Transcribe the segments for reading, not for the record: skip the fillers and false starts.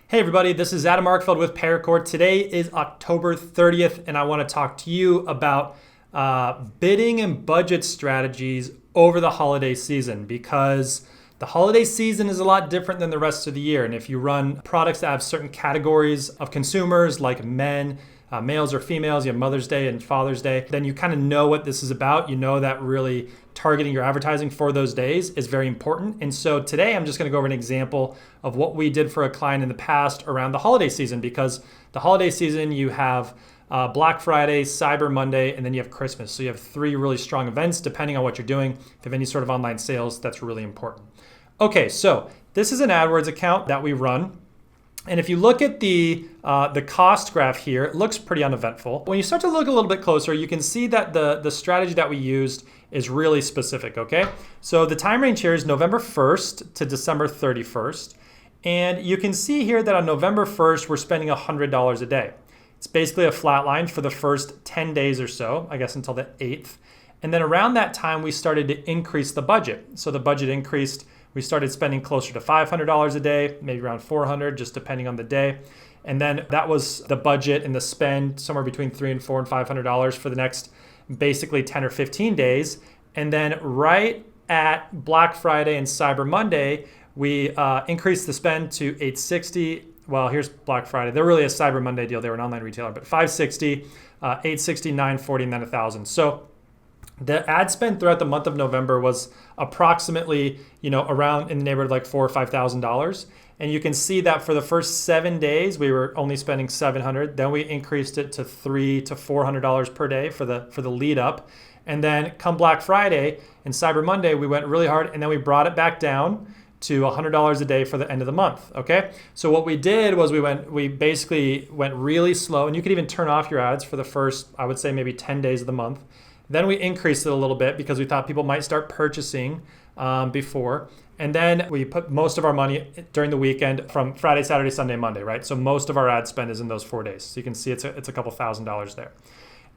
Hey everybody, this is Adam Arkfeld with Paracord. Today is October 30th, and I want to talk to you about bidding and budget strategies over the holiday season, because the holiday season is a lot different than the rest of the year. And if you run products that have certain categories of consumers like men, males or females, you have Mother's Day and Father's Day, then you kind of know what this is about. You know that really targeting your advertising for those days is very important. And so today I'm just going to go over an example of what we did for a client in the past around the holiday season, because the holiday season you have Black Friday, Cyber Monday, and then you have Christmas. So you have three really strong events depending on what you're doing. If you have any sort of online sales, that's really important. Okay, so this is an AdWords account that we run. And if you look at the cost graph here, it looks pretty uneventful. When you start to look a little bit closer, you can see that the strategy that we used is really specific, okay? So the time range here is November 1st to December 31st. And you can see here that on November 1st, we're spending $100 a day. It's basically a flat line for the first 10 days or so, I guess until the 8th. And then around that time, we started to increase the budget. So the budget increased. We started spending closer to $500 a day, maybe around $400, just depending on the day. And then that was the budget and the spend, somewhere between $300 and $400 and $500 for the next basically 10 or 15 days. And then right at Black Friday and Cyber Monday, we increased the spend to $860. Well, here's Black Friday. They're really a Cyber Monday deal. They were an online retailer, but $560, $860, $940, and then $1,000. So the ad spend throughout the month of November was approximately, around in the neighborhood of like $4,000 or $5,000. And you can see that for the first 7 days, we were only spending $700. Then we increased it to $300 to $400 per day for the lead up. And then come Black Friday and Cyber Monday, we went really hard, and then we brought it back down to $100 a day for the end of the month. Okay. So what we did was we basically went really slow, and you could even turn off your ads for the first, I would say maybe 10 days of the month. Then we increased it a little bit because we thought people might start purchasing before. And then we put most of our money during the weekend from Friday, Saturday, Sunday, Monday, right? So most of our ad spend is in those 4 days. So you can see it's a couple $1,000s there.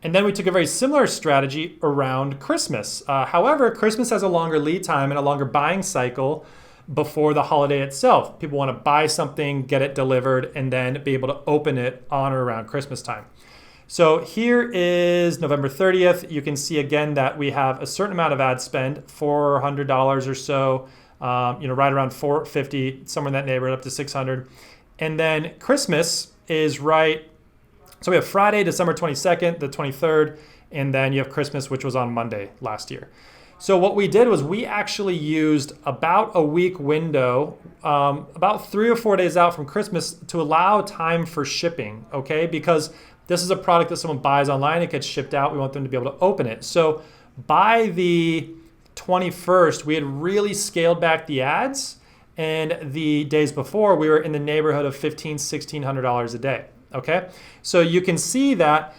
And then we took a very similar strategy around Christmas. However, Christmas has a longer lead time and a longer buying cycle before the holiday itself. People want to buy something, get it delivered, and then be able to open it on or around Christmas time. So here is November 30th. You can see again that we have a certain amount of ad spend, $400 or so, right around $450, somewhere in that neighborhood, up to $600. And then Christmas is right. So we have Friday, December 22nd, the 23rd, and then you have Christmas, which was on Monday last year. So what we did was we actually used about a week window, about 3 or 4 days out from Christmas, to allow time for shipping, okay? Because this is a product that someone buys online, it gets shipped out, we want them to be able to open it. So by the 21st, we had really scaled back the ads, and the days before, we were in the neighborhood of $1,500, $1,600 a day, okay? So you can see that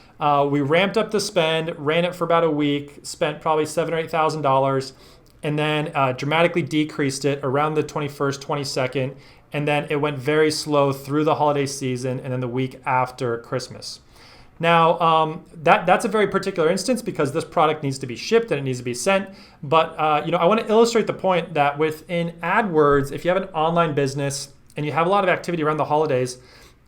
we ramped up the spend, ran it for about a week, spent probably $7,000 or $8,000, and then dramatically decreased it around the 21st, 22nd, and then it went very slow through the holiday season and then the week after Christmas. Now, that's a very particular instance because this product needs to be shipped and it needs to be sent. But I want to illustrate the point that within AdWords, if you have an online business and you have a lot of activity around the holidays,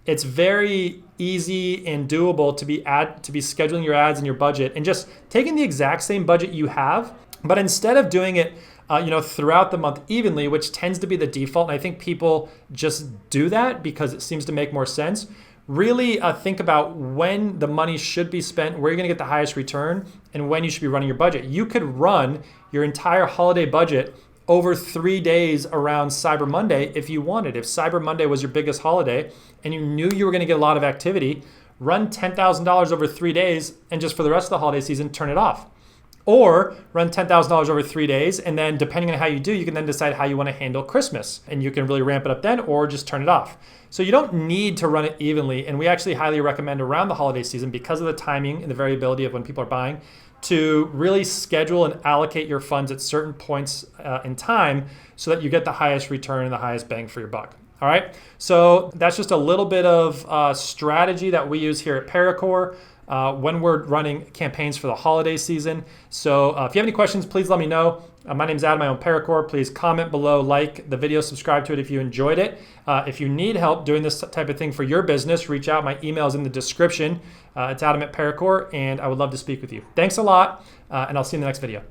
it's very easy and doable to be scheduling your ads and your budget and just taking the exact same budget you have, but instead of doing it throughout the month evenly, which tends to be the default, and I think people just do that because it seems to make more sense. Really think about when the money should be spent, where you're going to get the highest return, and when you should be running your budget. You could run your entire holiday budget over 3 days around Cyber Monday if you wanted. If Cyber Monday was your biggest holiday and you knew you were going to get a lot of activity, run $10,000 over 3 days and just for the rest of the holiday season, turn it off. Or run $10,000 over 3 days, and then depending on how you do, you can then decide how you want to handle Christmas, and you can really ramp it up then or just turn it off. So you don't need to run it evenly, and we actually highly recommend around the holiday season, because of the timing and the variability of when people are buying, to really schedule and allocate your funds at certain points in time so that you get the highest return and the highest bang for your buck. All right, so that's just a little bit of strategy that we use here at Paracore. when we're running campaigns for the holiday season. So if you have any questions, please let me know. My name's Adam. I own Paracore. Please comment below, like the video, subscribe to it if you enjoyed it. If you need help doing this type of thing for your business, reach out. My email is in the description. It's Adam at Paracore, and I would love to speak with you. Thanks a lot, and I'll see you in the next video.